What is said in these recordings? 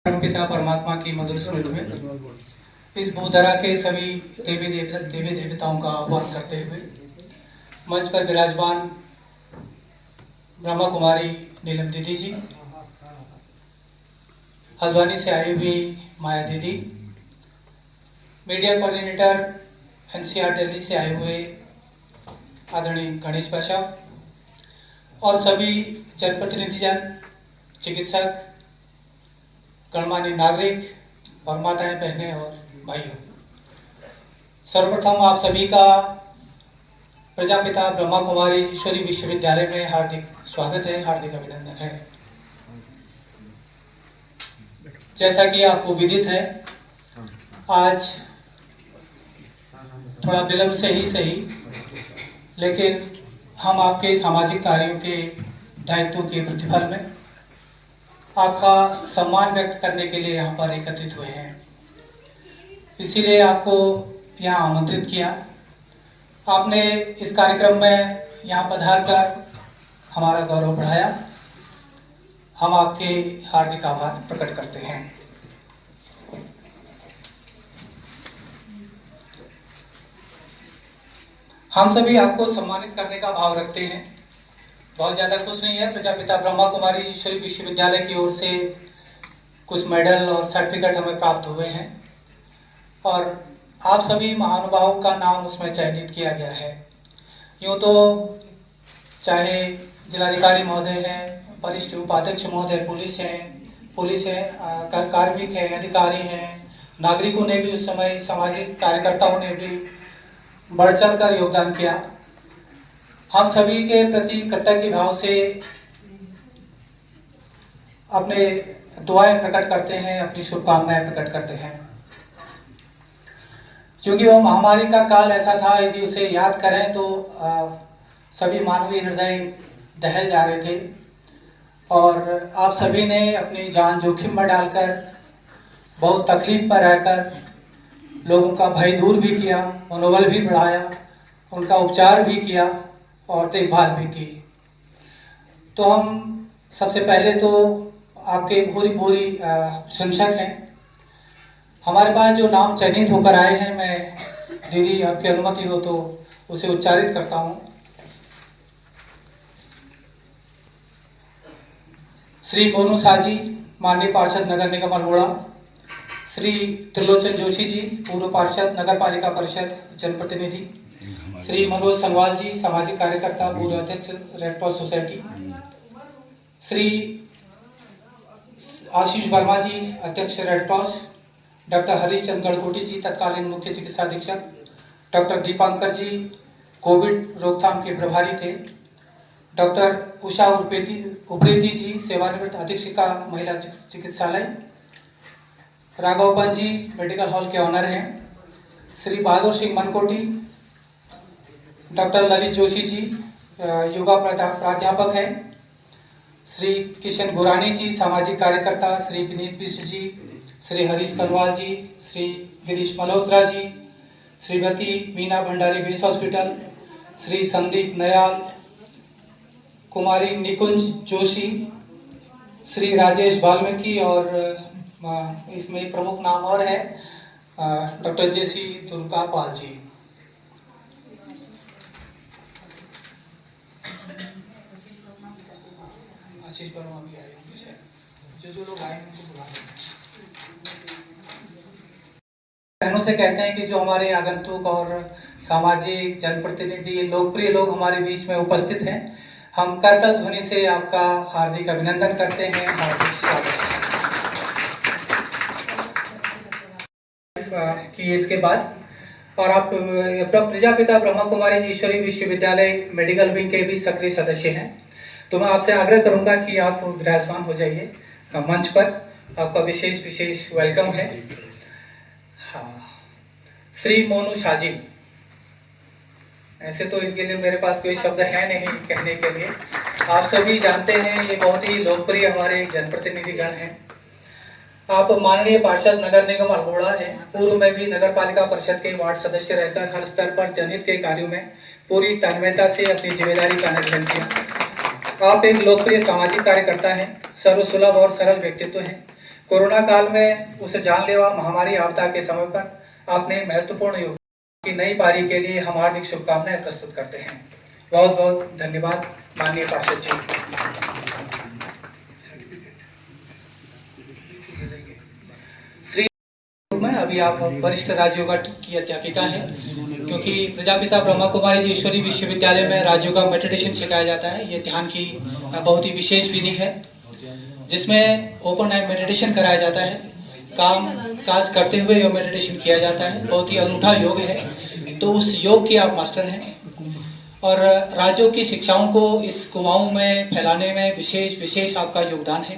पिता परमात्मा की मधुर स्मृति में इस भूधरा के सभी देवी देवताओं का आह्वान करते हुए मंच पर विराजमान ब्रह्मा कुमारी नीलम दीदी जी, हल्द्वानी से आई हुई माया दीदी, मीडिया कोऑर्डिनेटर एनसीआर दिल्ली से आए हुए आदरणीय गणेश पाशा और सभी जनप्रतिनिधिजन, चिकित्सक, गणमान्य नागरिक और माताएं, बहनें और भाइयों, सर्वप्रथम आप सभी का प्रजापिता ब्रह्मा कुमारी ईश्वरी विश्वविद्यालय में हार्दिक स्वागत है, हार्दिक अभिनंदन है। जैसा कि आपको विदित है, आज थोड़ा विलंब से ही सही, लेकिन हम आपके सामाजिक कार्यों के दायित्व के प्रतिफल में आपका सम्मान व्यक्त करने के लिए यहाँ पर एकत्रित हुए हैं। इसीलिए आपको यहाँ आमंत्रित किया। आपने इस कार्यक्रम में यहाँ पधार कर हमारा गौरव बढ़ाया। हम आपके हार्दिक आभार प्रकट करते हैं। हम सभी आपको सम्मानित करने का भाव रखते हैं। बहुत ज़्यादा कुछ नहीं है, प्रजापिता ब्रह्मा कुमारी ईश्वरी विश्वविद्यालय की ओर से कुछ मेडल और सर्टिफिकेट हमें प्राप्त हुए हैं और आप सभी महानुभावों का नाम उसमें चयनित किया गया है। यूँ तो चाहे जिलाधिकारी महोदय हैं, वरिष्ठ उपाध्यक्ष महोदय, पुलिस है, कार्मिक हैं, अधिकारी हैं, नागरिकों ने भी उस समय, सामाजिक कार्यकर्ताओं ने भी बढ़ चढ़ कर योगदान किया। हम सभी के प्रति कृतज्ञ भाव से अपने दुआएं प्रकट करते हैं, अपनी शुभकामनाएं प्रकट करते हैं। क्योंकि वो महामारी का काल ऐसा था, यदि उसे याद करें तो सभी मानवीय हृदय दहल जा रहे थे और आप सभी ने अपनी जान जोखिम में डालकर, बहुत तकलीफ पर रहकर लोगों का भय दूर भी किया, मनोबल भी बढ़ाया, उनका उपचार भी किया और देखभाल भी की। तो हम सबसे पहले तो आपके भूरी प्रशंसक हैं। हमारे पास जो नाम चयनित होकर आए हैं, मैं दीदी आपकी अनुमति हो तो उसे उच्चारित करता हूँ। श्री मोनू साजी, माननीय पार्षद नगर निगम अल्मोड़ा। श्री त्रिलोचन जोशी जी, पूर्व पार्षद नगर पालिका परिषद जनप्रतिनिधि। श्री मनोज संगवाल जी, सामाजिक कार्यकर्ता, पूर्व अध्यक्ष red cross society. Shri Ashish Verma जी, अध्यक्ष red cross. Doctor Harish Chandra गढ़कोटी जी, तत्कालीन मुख्य चिकित्सा अधीक्षक। डॉक्टर दीपांकर जी, कोविड रोकथाम के प्रभारी थे। डॉक्टर उषा उप्रेती जी, सेवानिवृत्त अधीक्षिका महिला चिकित्सालय। राघवपन जी, मेडिकल हॉल के ऑनर हैं। श्री बहादुर सिंह मनकोटी। डॉक्टर ललित जोशी जी, योगा प्राध्यापक हैं। श्री किशन गुरानी जी, सामाजिक कार्यकर्ता। श्री विनीत मिश्र जी, श्री हरीश कनवाल जी, श्री गिरीश मल्होत्रा जी, श्रीमती मीना भंडारी बेस हॉस्पिटल। श्री संदीप नयाल, कुमारी निकुंज जोशी, श्री राजेश वाल्मीकि और इसमें प्रमुख नाम और है डॉक्टर जेसी दुर्गा पाल जी। आशीष वर्मा भी आए होंगे, जो लोग आए उनको बुला लें। बहनों से कहते हैं कि जो हमारे आगंतुक और सामाजिक जनप्रतिनिधि, लोकप्रिय लोग हमारे बीच में उपस्थित हैं, हम करतल ध्वनि से आपका हार्दिक अभिनंदन करते हैं, हार्दिक स्वागत कि इसके बाद और आप प्रजापिता ब्रह्मा कुमारी ईश्वरी विश्वविद्यालय मेडिकल विंग के भी सक्रिय सदस्य हैं। तो मैं आपसे आग्रह करूंगा कि आप विराजमान हो जाइए मंच पर। आपका विशेष वेलकम है। हाँ, श्री मोनू साजी, ऐसे तो इनके लिए मेरे पास कोई शब्द है नहीं कहने के लिए। आप सभी जानते हैं, ये बहुत ही लोकप्रिय हमारे जनप्रतिनिधिगण हैं। आप माननीय पार्षद नगर निगम अल्मोड़ा हैं। पूर्व में भी नगर पालिका परिषद के वार्ड सदस्य रहकर हर स्तर पर जनहित के कार्यों में पूरी तन्मयता से अपनी जिम्मेदारी का निर्वहन किया। आप एक लोकप्रिय सामाजिक कार्यकर्ता हैं, सर्वसुलभ और सरल व्यक्तित्व हैं। कोरोना काल में उस जानलेवा महामारी आपदा के समय पर आपने महत्वपूर्ण योगदान की नई पारी के लिए हम हार्दिक शुभकामनाएं प्रस्तुत करते हैं। बहुत बहुत धन्यवाद माननीय पार्षद जी। श्री में अभी आप वरिष्ठ राजयोगा की अध्यापिका हैं, क्योंकि प्रजापिता ब्रह्मा कुमारी ईश्वरी विश्वविद्यालय में राजयोगा मेडिटेशन सिखाया जाता है। ये ध्यान की बहुत ही विशेष विधि है जिसमें ओपन आई मेडिटेशन कराया जाता है। काम काज करते हुए यह मेडिटेशन किया जाता है। बहुत ही अनूठा योग है। तो उस योग के आप मास्टर हैं और राज्यों की शिक्षाओं को इस कुमाऊं में फैलाने में विशेष आपका योगदान है।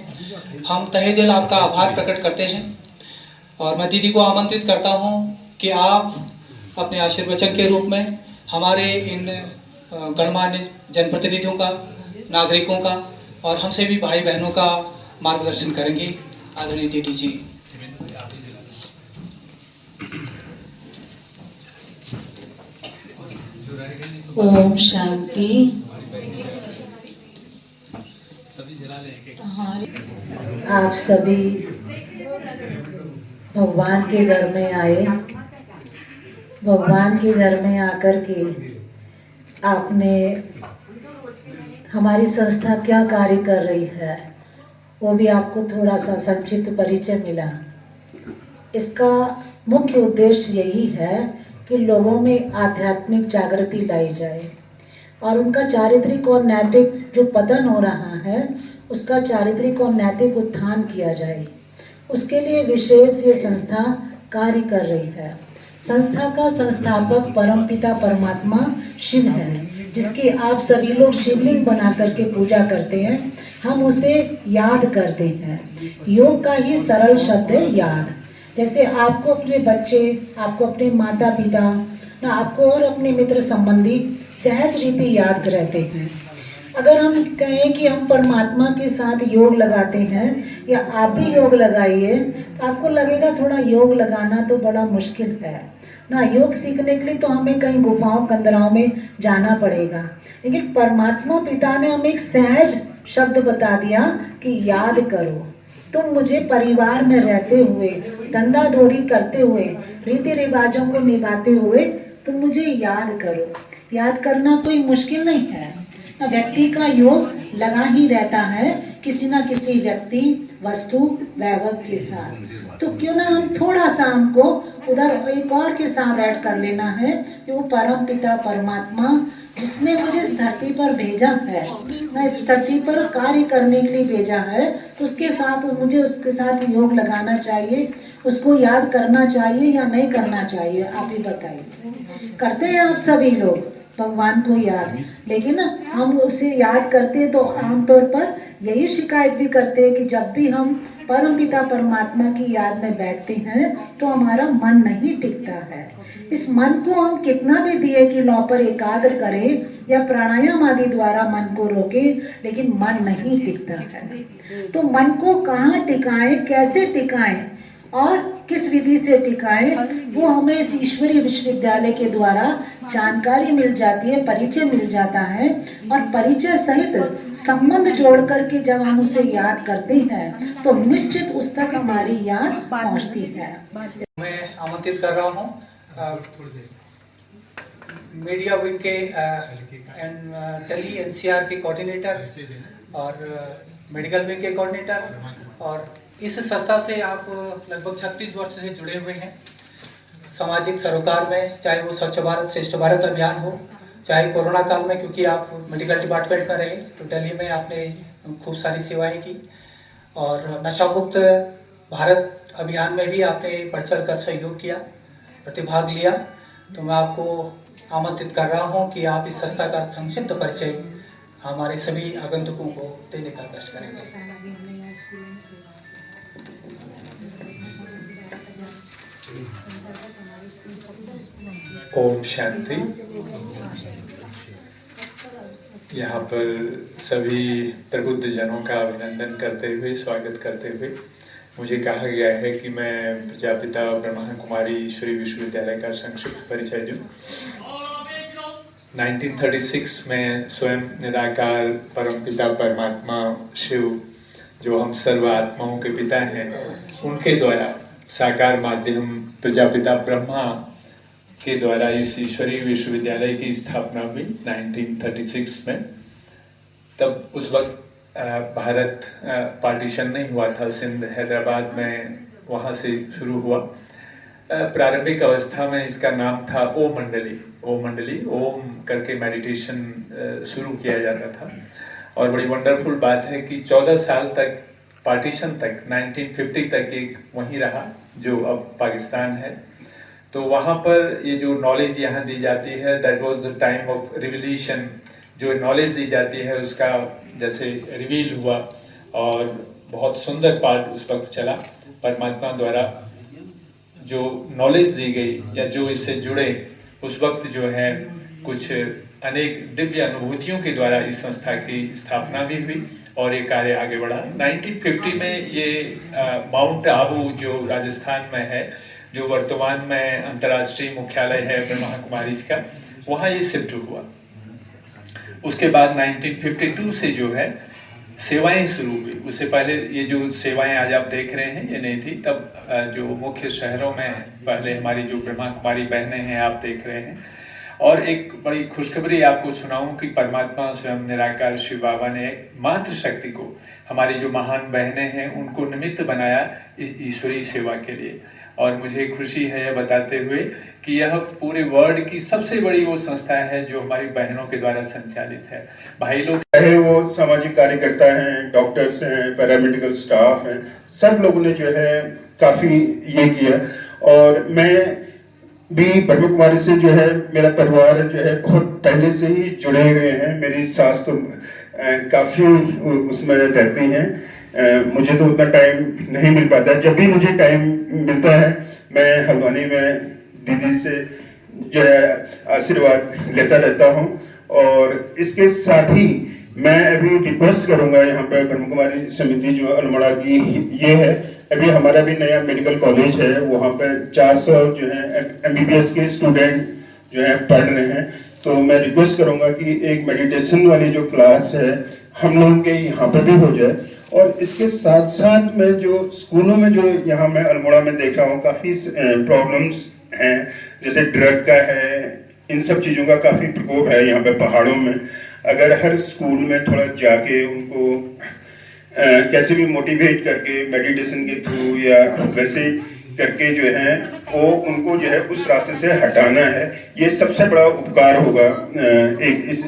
हम तहे दिल आपका आभार प्रकट करते हैं और मैं दीदी को आमंत्रित करता हूं कि आप अपने आशीर्वचन के रूप में हमारे इन गणमान्य जनप्रतिनिधियों का, नागरिकों का और हमसे भी भाई बहनों का मार्गदर्शन करेंगे। आदरणीय दीदी जी। ओम शांति। आप सभी भगवान के घर में आए। भगवान के घर में आकर के आपने हमारी संस्था क्या कार्य कर रही है वो भी आपको थोड़ा सा संक्षिप्त परिचय मिला। इसका मुख्य उद्देश्य यही है कि लोगों में आध्यात्मिक जागृति लाई जाए और उनका चारित्रिक और नैतिक जो पतन हो रहा है उसका चारित्रिक और नैतिक उत्थान किया जाए। उसके लिए विशेष ये संस्था कार्य कर रही है। संस्था का संस्थापक परमपिता परमात्मा शिव है, जिसकी आप सभी लोग शिवलिंग बना करके पूजा करते हैं। हम उसे याद करते हैं। योग का ही सरल शब्द है याद। जैसे आपको अपने बच्चे, आपको अपने माता पिता, ना आपको और अपने मित्र संबंधी सहज रीति याद रहते हैं। अगर हम कहें कि हम परमात्मा के साथ योग लगाते हैं या आप भी योग लगाइए तो आपको लगेगा थोड़ा योग लगाना तो बड़ा मुश्किल है ना। योग सीखने के लिए तो हमें कहीं गुफाओं कंदराओं में जाना पड़ेगा, लेकिन परमात्मा पिता ने हमें एक सहज शब्द बता दिया कि याद करो। तुम मुझे परिवार में रहते हुए, धंधा दौड़ी करते हुए, रीति रिवाजों को निभाते हुए तुम मुझे याद करो। याद करना कोई मुश्किल नहीं है। व्यक्ति का योग लगा ही रहता है किसी ना किसी व्यक्ति, वस्तु, वैभव के साथ। तो क्यों ना हम थोड़ा सा हमको उधर एक और के साथ ऐड कर लेना है कि वो परम पिता परमात्मा जिसने मुझे इस धरती पर भेजा है, मैं इस धरती पर कार्य करने के लिए भेजा है, तो उसके साथ मुझे उसके साथ योग लगाना चाहिए। उसको याद करना चाहिए या नहीं करना चाहिए, आप ही बताइए। करते हैं आप सभी लोग भगवान को याद, लेकिन हम उसे याद करते हैं तो आमतौर पर यही शिकायत भी करते हैं कि जब भी हम परमपिता परमात्मा की याद में बैठते हैं तो हमारा मन नहीं टिकता है। इस मन को हम कितना भी दिए कि लौ पर एकाग्र करें या प्राणायाम आदि द्वारा मन को रोकें, लेकिन मन नहीं टिकता है। तो मन को कहाँ टिकाएं, कैसे टिकाएं और किस विधि से टिकाएं, वो हमें इस ईश्वरीय विश्वविद्यालय के द्वारा जानकारी मिल जाती है, परिचय मिल जाता है। और परिचय सहित संबंध जोड़ करके जब हम उसे याद करते हैं तो निश्चित उस तक हमारी याद पहुंचती है। मैं आमंत्रित कर रहा हूँ मीडिया विंग के टेली एनसीआर के कोऑर्डिनेटर और मेडिकल विंग के कोऑर्डिनेटर, और इस संस्था से आप लगभग 36 वर्ष से जुड़े हुए हैं। सामाजिक सरोकार में, चाहे वो स्वच्छ भारत श्रेष्ठ भारत अभियान हो, चाहे कोरोना काल में, क्योंकि आप मेडिकल डिपार्टमेंट में रहे तो दिल्ली में आपने खूब सारी सेवाएं की, और नशा मुक्त भारत अभियान में भी आपने बढ़ चढ़ कर सहयोग किया, प्रतिभाग लिया। तो मैं आपको आमंत्रित कर रहा हूं कि आप इस संस्था का संक्षिप्त परिचय हमारे सभी आगंतुकों को देने का कष्ट करेंगे। ओम शांति। यहाँ पर सभी प्रबुद्ध जनों का अभिनंदन करते हुए, स्वागत करते हुए मुझे कहा गया है कि मैं प्रजापिता ब्रह्मा कुमारी ईश्वरी विश्वविद्यालय का संक्षिप्त परिचय दूं। 1936 में स्वयं निराकार परमपिता परमात्मा शिव जो हम सर्व आत्माओं के पिता हैं, उनके द्वारा साकार माध्यम प्रजापिता ब्रह्मा के द्वारा इस ईश्वरीय विश्वविद्यालय की स्थापना हुई 1936 में। तब उस वक्त भारत पार्टीशन नहीं हुआ था, सिंध हैदराबाद में वहाँ से शुरू हुआ। प्रारंभिक अवस्था में इसका नाम था ओम मंडली, ओम करके मेडिटेशन शुरू किया जाता था। और बड़ी वंडरफुल बात है कि 14 साल तक, पार्टीशन तक, 1950 तक एक वहीं रहा जो अब पाकिस्तान है। तो वहाँ पर ये जो नॉलेज यहाँ दी जाती है, that was the time of revelation. जो नॉलेज दी जाती है उसका जैसे रिवील हुआ और बहुत सुंदर पाठ उस वक्त चला। परमात्मा द्वारा जो नॉलेज दी गई या जो इससे जुड़े, उस वक्त जो है कुछ अनेक दिव्य अनुभूतियों के द्वारा इस संस्था की स्थापना भी हुई और ये कार्य आगे बढ़ा। 1950 में ये माउंट आबू जो राजस्थान में है, जो वर्तमान में अंतर्राष्ट्रीय मुख्यालय है ब्रह्मा कुमारीज का, वहाँ ये शिफ्ट हुआ। उसके बाद 1952 से जो है सेवाएं शुरू हुई। उससे पहले ये जो सेवाएं आज आप देख रहे हैं ये नहीं थी। तब जो मुख्य शहरों में पहले हमारी जो ब्रह्मा कुमारी बहनें हैं आप देख रहे हैं। और एक बड़ी खुशखबरी आपको सुनाऊं कि परमात्मा स्वयं निराकार शिव बाबा ने मातृ शक्ति को, हमारी जो महान बहनें हैं उनको निमित्त बनाया इस ईश्वरीय सेवा के लिए। और मुझे खुशी है यह बताते हुए कि यह पूरे वर्ल्ड की सबसे बड़ी वो संस्था है जो हमारी बहनों के द्वारा संचालित है। भाई लोग चाहे वो सामाजिक कार्यकर्ता हैं, डॉक्टर्स हैं, पैरामेडिकल स्टाफ हैं, सब लोगों ने जो है काफी ये किया। और मैं भी ब्रह्मा कुमारी से जो है, मेरा परिवार जो है बहुत पहले से ही जुड़े हुए हैं। मेरी सास तो काफी उसमें रहती हैं। मुझे तो उतना टाइम नहीं मिल पाता। जब भी मुझे टाइम मिलता है मैं हल्द्वानी में दीदी से जो है आशीर्वाद लेता रहता हूँ। और इसके साथ ही मैं अभी रिक्वेस्ट करूंगा, यहाँ पे ब्रह्मा कुमारी समिति जो अल्मोड़ा की ये है, अभी हमारा भी नया मेडिकल कॉलेज है, वहाँ पे 400 जो है MBBS के स्टूडेंट जो है पढ़ रहे हैं। तो मैं रिक्वेस्ट करूंगा कि एक मेडिटेशन वाली जो क्लास है हम लोगों के यहाँ पे भी हो जाए। और इसके साथ साथ में जो स्कूलों में जो यहाँ मैं अल्मोड़ा में देख रहा हूँ काफी प्रॉब्लम्स हैं, जैसे ड्रग का है, इन सब चीजों का काफी प्रकोप है यहाँ पे पहाड़ों में। अगर हर स्कूल में थोड़ा जाके उनको कैसे भी मोटिवेट करके मेडिटेशन के थ्रू या वैसे करके जो है वो उनको जो है उस रास्ते से हटाना है, ये सबसे बड़ा उपकार होगा एक इस